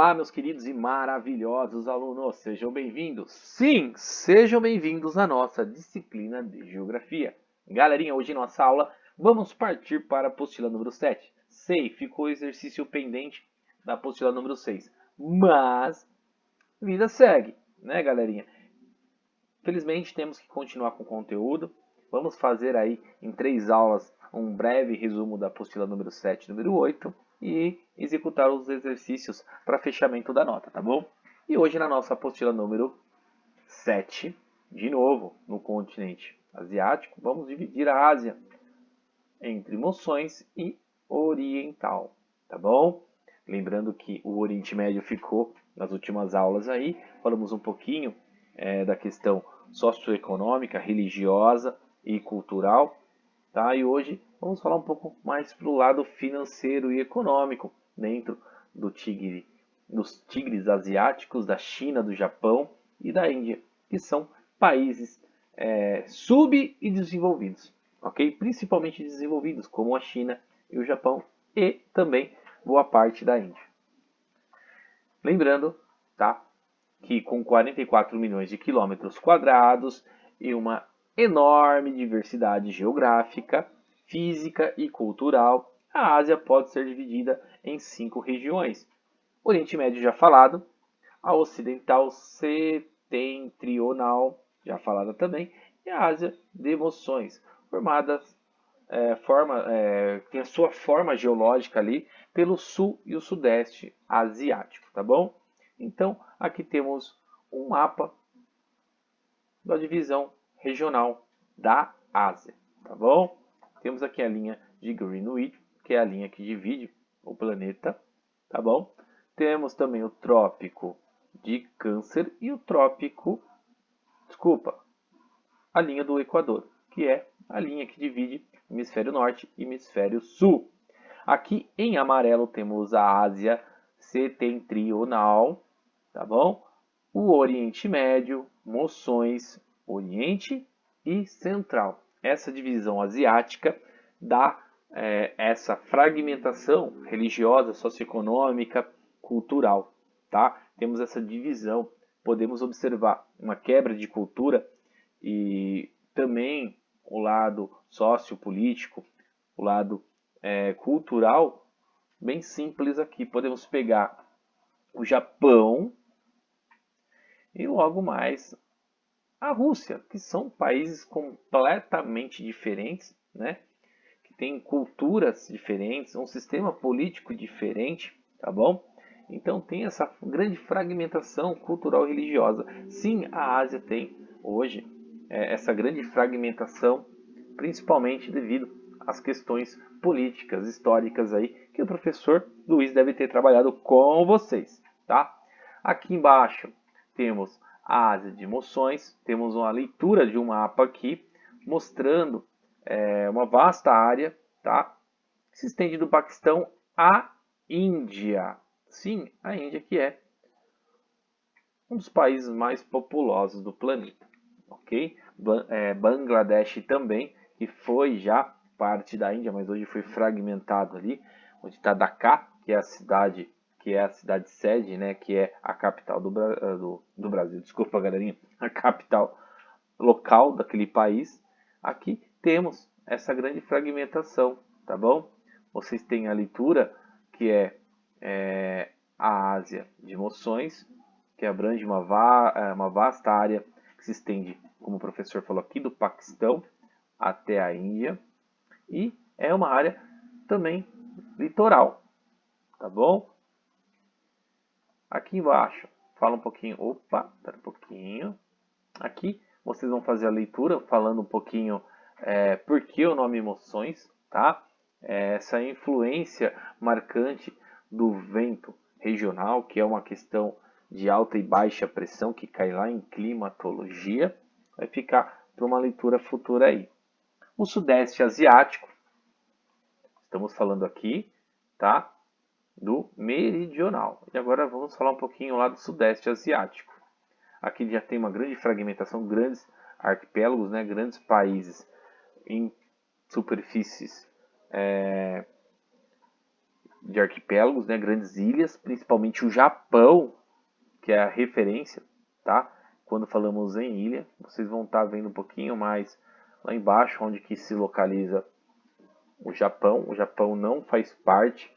Olá, meus queridos e maravilhosos alunos, sejam bem-vindos. Sim, sejam bem-vindos à nossa disciplina de Geografia. Galerinha, hoje em nossa aula vamos partir para a apostila número 7. Sei, ficou o exercício pendente da apostila número 6, mas vida segue, né, galerinha? Felizmente temos que continuar com o conteúdo. Vamos fazer aí em 3 aulas um breve resumo da apostila número 7 e número 8 e executar os exercícios para fechamento da nota, tá bom? E hoje na nossa apostila número 7, de novo no continente asiático, vamos dividir a Ásia entre moções e oriental, tá bom? Lembrando que o Oriente Médio ficou nas últimas aulas aí, falamos um pouquinho da questão socioeconômica, religiosa e cultural, tá? E hoje vamos falar um pouco mais para o lado financeiro e econômico, dentro dos tigres asiáticos, da China, do Japão e da Índia, que são países sub e desenvolvidos, ok? Principalmente desenvolvidos, como a China e o Japão, e também boa parte da Índia. Lembrando, tá, que com 44 milhões de quilômetros quadrados e uma enorme diversidade geográfica, física e cultural, a Ásia pode ser dividida em 5 regiões. Oriente Médio já falado, a Ocidental Setentrional, já falada também, e a Ásia de Moções, tem a sua forma geológica ali pelo sul e o sudeste asiático, tá bom? Então, aqui temos um mapa da divisão regional da Ásia, tá bom? Temos aqui a linha de Greenwich, que é a linha que divide o planeta, tá bom? Temos também o Trópico de Câncer e a linha do Equador, que é a linha que divide hemisfério norte e hemisfério sul. Aqui em amarelo temos a Ásia Setentrional, tá bom? O Oriente Médio, Moções, Oriente e Central. Essa divisão asiática dá essa fragmentação religiosa, socioeconômica, cultural, tá? Temos essa divisão, podemos observar uma quebra de cultura e também o lado sociopolítico, o lado cultural, bem simples aqui. Podemos pegar o Japão e logo mais a Rússia, que são países completamente diferentes, né? Que têm culturas diferentes, um sistema político diferente, tá bom? Então tem essa grande fragmentação cultural e religiosa. Sim, a Ásia tem hoje essa grande fragmentação, principalmente devido às questões políticas, históricas aí, que o professor Luiz deve ter trabalhado com vocês, tá? Aqui embaixo temos a Ásia de Moções, temos uma leitura de um mapa aqui, mostrando uma vasta área, tá? Que se estende do Paquistão à Índia. Sim, a Índia, que é um dos países mais populosos do planeta, ok? Bangladesh também, que foi já parte da Índia, mas hoje foi fragmentado ali, onde está Dhaka, que é a cidade sede, né, que é a capital do Brasil, desculpa, galerinha, a capital local daquele país. Aqui temos essa grande fragmentação, tá bom? Vocês têm a leitura, que é a Ásia de Moções, que abrange uma vasta área que se estende, como o professor falou aqui, do Paquistão até a Índia, e é uma área também litoral, tá bom? Aqui embaixo, fala um pouquinho, espera um pouquinho, aqui vocês vão fazer a leitura falando um pouquinho por que o nome Moções, tá? Essa influência marcante do vento regional, que é uma questão de alta e baixa pressão, que cai lá em climatologia, vai ficar para uma leitura futura aí. O Sudeste Asiático, estamos falando aqui, tá? Do meridional. E agora vamos falar um pouquinho lá do Sudeste Asiático. Aqui já tem uma grande fragmentação, grandes arquipélagos, né? Grandes países em superfícies de arquipélagos, né, grandes ilhas, principalmente o Japão, que é a referência, tá? Quando falamos em ilha, vocês vão estar vendo um pouquinho mais lá embaixo, onde que se localiza o Japão. O Japão não faz parte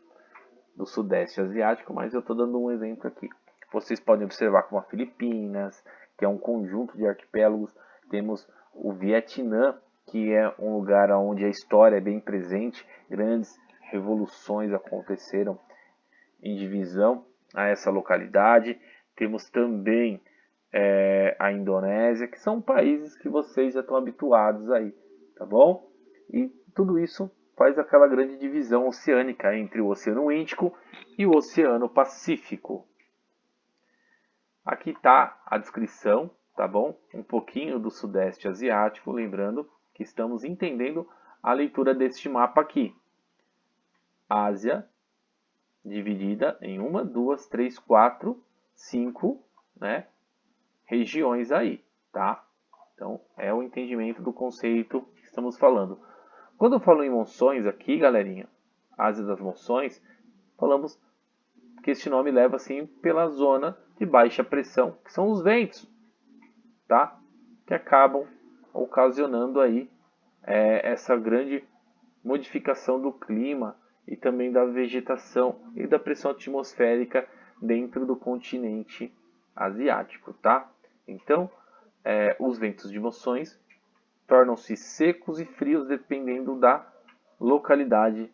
do Sudeste Asiático, mas eu estou dando um exemplo aqui. Vocês podem observar como a Filipinas, que é um conjunto de arquipélagos. Temos o Vietnã, que é um lugar onde a história é bem presente. Grandes revoluções aconteceram em divisão a essa localidade. Temos também a Indonésia, que são países que vocês já estão habituados aí, tá bom? E tudo isso faz aquela grande divisão oceânica entre o Oceano Índico e o Oceano Pacífico. Aqui está a descrição, tá bom? Um pouquinho do Sudeste Asiático, lembrando que estamos entendendo a leitura deste mapa aqui. Ásia, dividida em 1, 2, 3, 4, 5, né, regiões aí, tá? Então, é o entendimento do conceito que estamos falando. Quando eu falo em monções aqui, galerinha, Ásia das Monções, falamos que este nome leva assim pela zona de baixa pressão, que são os ventos, tá? Que acabam ocasionando aí essa grande modificação do clima e também da vegetação e da pressão atmosférica dentro do continente asiático, tá? Então, os ventos de monções tornam-se secos e frios dependendo da localidade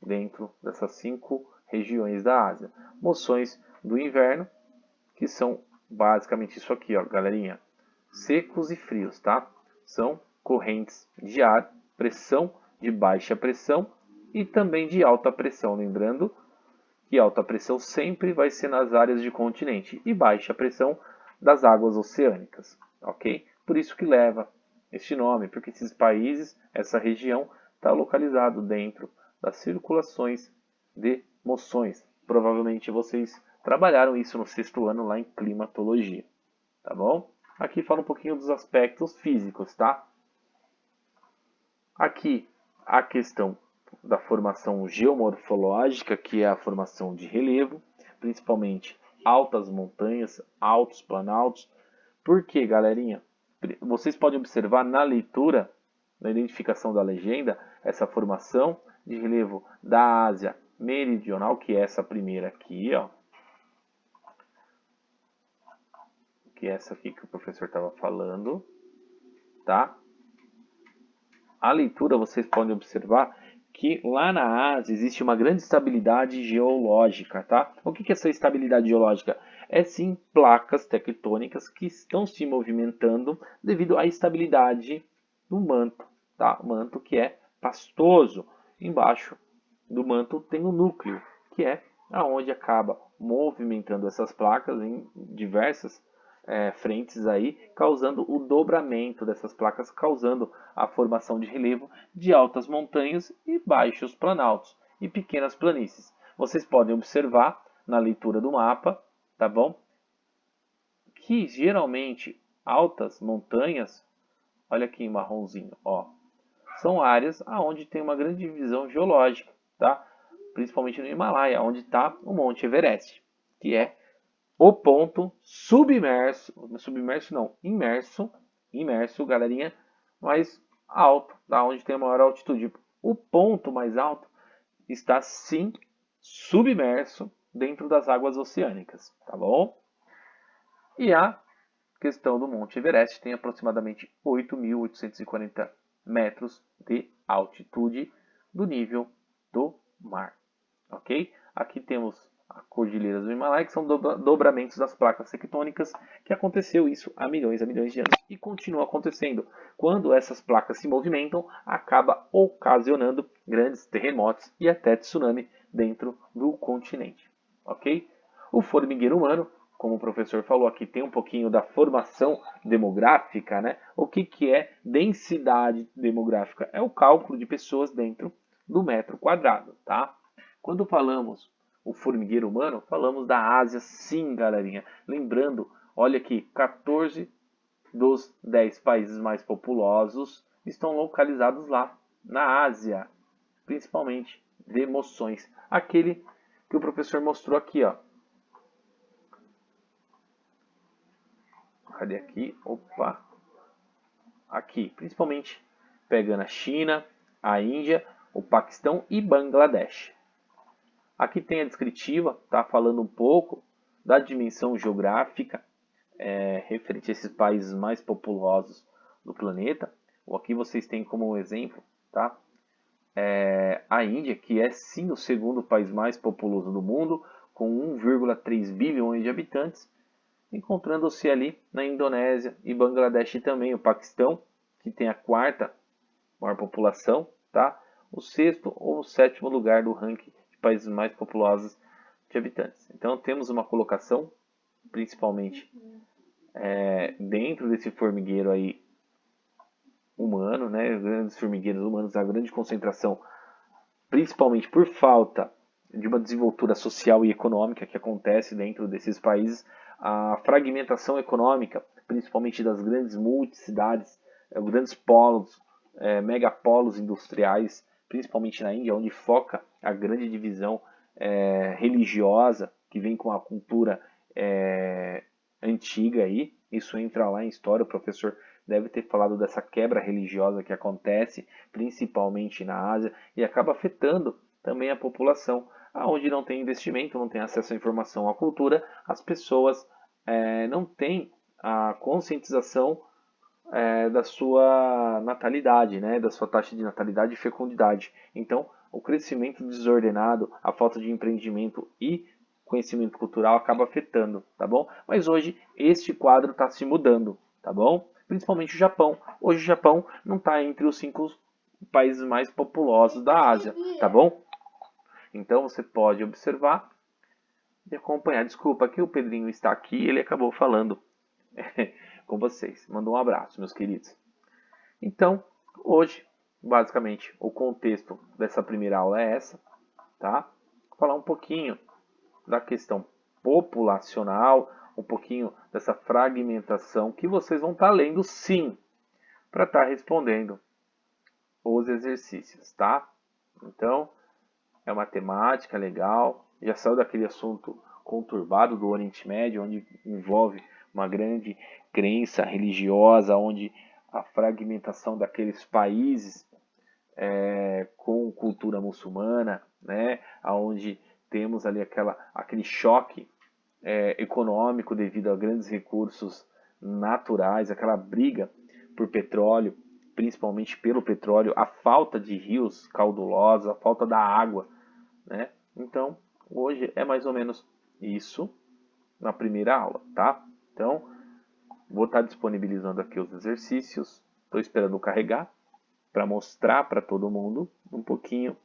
dentro dessas 5 regiões da Ásia. Monções do inverno, que são basicamente isso aqui, ó, galerinha. Secos e frios, tá? São correntes de ar, pressão de baixa pressão e também de alta pressão. Lembrando que alta pressão sempre vai ser nas áreas de continente e baixa pressão das águas oceânicas, ok? Por isso que leva este nome, porque esses países, essa região, está localizado dentro das circulações de moções. Provavelmente vocês trabalharam isso no 6º ano lá em climatologia, tá bom? Aqui fala um pouquinho dos aspectos físicos, tá? Aqui a questão da formação geomorfológica, que é a formação de relevo, principalmente altas montanhas, altos planaltos. Por quê, galerinha? Vocês podem observar na leitura, na identificação da legenda, essa formação de relevo da Ásia Meridional, que é essa primeira aqui, ó. Que é essa aqui que o professor estava falando, tá? A leitura, vocês podem observar que lá na Ásia existe uma grande estabilidade geológica, tá? O que é essa estabilidade geológica? É sim placas tectônicas que estão se movimentando devido à estabilidade do manto, tá? O manto que é pastoso. Embaixo do manto tem o núcleo, que é aonde acaba movimentando essas placas em diversas frentes aí, causando o dobramento dessas placas, causando a formação de relevo de altas montanhas e baixos planaltos e pequenas planícies. Vocês podem observar na leitura do mapa, tá bom? Que geralmente altas montanhas, olha aqui em marronzinho, ó, são áreas onde tem uma grande divisão geológica, tá? Principalmente no Himalaia, onde está o Monte Everest, que é o ponto submerso, submerso não, imerso, galerinha, mais alto, da onde tem a maior altitude. O ponto mais alto está sim submerso dentro das águas oceânicas, tá bom? E a questão do Monte Everest tem aproximadamente 8.840 metros de altitude do nível do mar, ok? Aqui temos a Cordilheira do Himalaia, que são dobramentos das placas tectônicas, que aconteceu isso há milhões de anos e continua acontecendo. Quando essas placas se movimentam, acaba ocasionando grandes terremotos e até tsunami dentro do continente, ok? O formigueiro humano, como o professor falou aqui, tem um pouquinho da formação demográfica, né? O que é densidade demográfica? É o cálculo de pessoas dentro do metro quadrado, tá? Quando falamos o formigueiro humano, falamos da Ásia, sim, galerinha. Lembrando, olha aqui, 14 dos 10 países mais populosos estão localizados lá, na Ásia, principalmente de emoções. Aquele que o professor mostrou aqui, ó. Cadê aqui? Opa! Aqui, principalmente pegando a China, a Índia, o Paquistão e Bangladesh. Aqui tem a descritiva, tá falando um pouco da dimensão geográfica referente a esses países mais populosos do planeta. Aqui vocês têm como exemplo, tá? A Índia, que é sim o segundo país mais populoso do mundo, com 1,3 bilhões de habitantes, encontrando-se ali na Indonésia e Bangladesh também, o Paquistão, que tem a quarta maior população, tá? O sexto ou o sétimo lugar do ranking de países mais populosos de habitantes. Então temos uma colocação, principalmente dentro desse formigueiro aí humano, né? Grandes formigueiros humanos, a grande concentração, principalmente por falta de uma desenvoltura social e econômica que acontece dentro desses países, a fragmentação econômica, principalmente das grandes multicidades, grandes polos, megapolos industriais, principalmente na Índia, onde foca a grande divisão religiosa que vem com a cultura antiga aí. Isso entra lá em história, o professor deve ter falado dessa quebra religiosa que acontece principalmente na Ásia e acaba afetando também a população. Onde não tem investimento, não tem acesso à informação, à cultura, as pessoas não têm a conscientização da sua natalidade, né, da sua taxa de natalidade e fecundidade. Então, o crescimento desordenado, a falta de empreendimento e conhecimento cultural acaba afetando, tá bom? Mas hoje este quadro está se mudando, tá bom? Principalmente o Japão. Hoje o Japão não está entre os 5 países mais populosos da Ásia, tá bom? Então você pode observar e acompanhar. Desculpa que o Pedrinho está aqui, ele acabou falando com vocês. Mandou um abraço, meus queridos. Então, hoje, basicamente, o contexto dessa primeira aula é essa, tá? Vou falar um pouquinho da questão populacional, um pouquinho dessa fragmentação que vocês vão estar lendo sim, para estar respondendo os exercícios, tá? Então, é uma temática legal, já saiu daquele assunto conturbado do Oriente Médio, onde envolve uma grande crença religiosa, onde a fragmentação daqueles países com cultura muçulmana, né, onde temos ali aquele choque econômico devido a grandes recursos naturais, aquela briga por petróleo, principalmente pelo petróleo, a falta de rios caudalosos, a falta da água, né? Então, hoje é mais ou menos isso na primeira aula, tá? Então, vou estar disponibilizando aqui os exercícios, estou esperando carregar para mostrar para todo mundo um pouquinho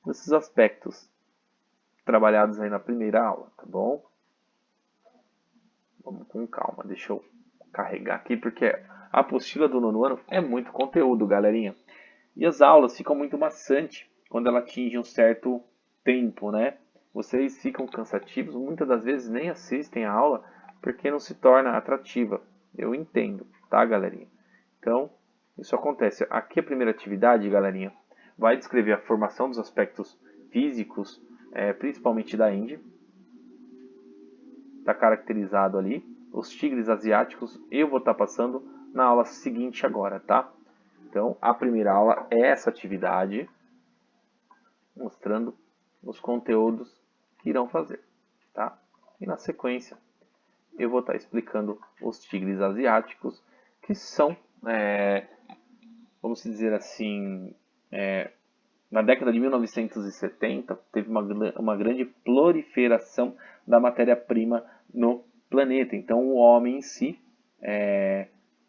desses aspectos trabalhados aí na primeira aula, tá bom? Vamos com calma, deixa eu carregar aqui, porque a apostila do nono ano é muito conteúdo, galerinha. E as aulas ficam muito maçantes quando ela atinge um certo tempo, né? Vocês ficam cansativos, muitas das vezes nem assistem a aula porque não se torna atrativa. Eu entendo, tá, galerinha? Então, isso acontece. Aqui a primeira atividade, galerinha, vai descrever a formação dos aspectos físicos, principalmente da Índia. Está caracterizado ali. Os tigres asiáticos eu vou estar passando na aula seguinte agora, tá? Então, a primeira aula é essa atividade, mostrando os conteúdos que irão fazer, tá? E na sequência, eu vou estar explicando os tigres asiáticos, que são, vamos dizer assim, na década de 1970, teve uma grande proliferação da matéria-prima no planeta. Então, o homem em si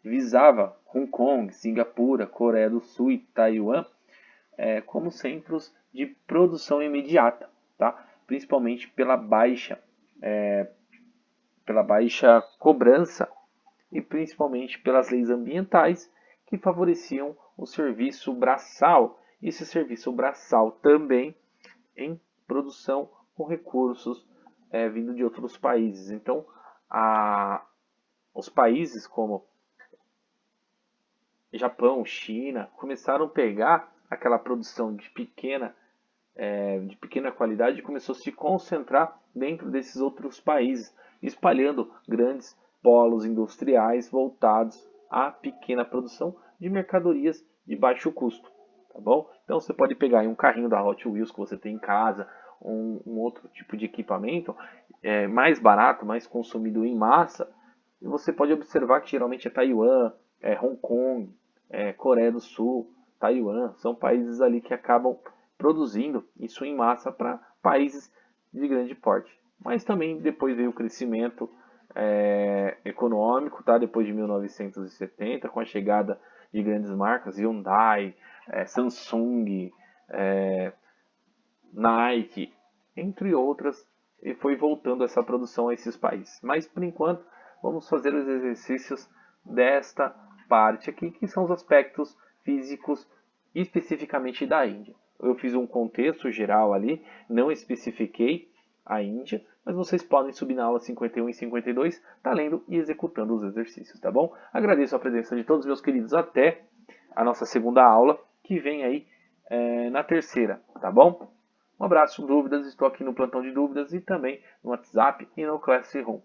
visava Hong Kong, Singapura, Coreia do Sul e Taiwan como centros de produção imediata, tá? Principalmente pela baixa cobrança e principalmente pelas leis ambientais que favoreciam o serviço braçal. E esse serviço braçal também em produção com recursos vindo de outros países. Então, os países como Japão, China, começaram a pegar aquela produção de pequena de pequena qualidade começou a se concentrar dentro desses outros países, espalhando grandes polos industriais voltados à pequena produção de mercadorias de baixo custo, tá bom? Então você pode pegar aí um carrinho da Hot Wheels que você tem em casa, um outro tipo de equipamento mais barato, mais consumido em massa, e você pode observar que geralmente é Taiwan, Hong Kong, Coreia do Sul, Taiwan, são países ali que acabam produzindo isso em massa para países de grande porte. Mas também depois veio o crescimento econômico, tá? Depois de 1970, com a chegada de grandes marcas, Hyundai, Samsung, Nike, entre outras, e foi voltando essa produção a esses países. Mas por enquanto, vamos fazer os exercícios desta parte aqui, que são os aspectos físicos especificamente da Índia. Eu fiz um contexto geral ali, não especifiquei a Índia, mas vocês podem subir na aula 51 e 52, tá lendo e executando os exercícios, tá bom? Agradeço a presença de todos meus queridos até a nossa segunda aula, que vem aí na terceira, tá bom? Um abraço, dúvidas, estou aqui no plantão de dúvidas e também no WhatsApp e no Classroom.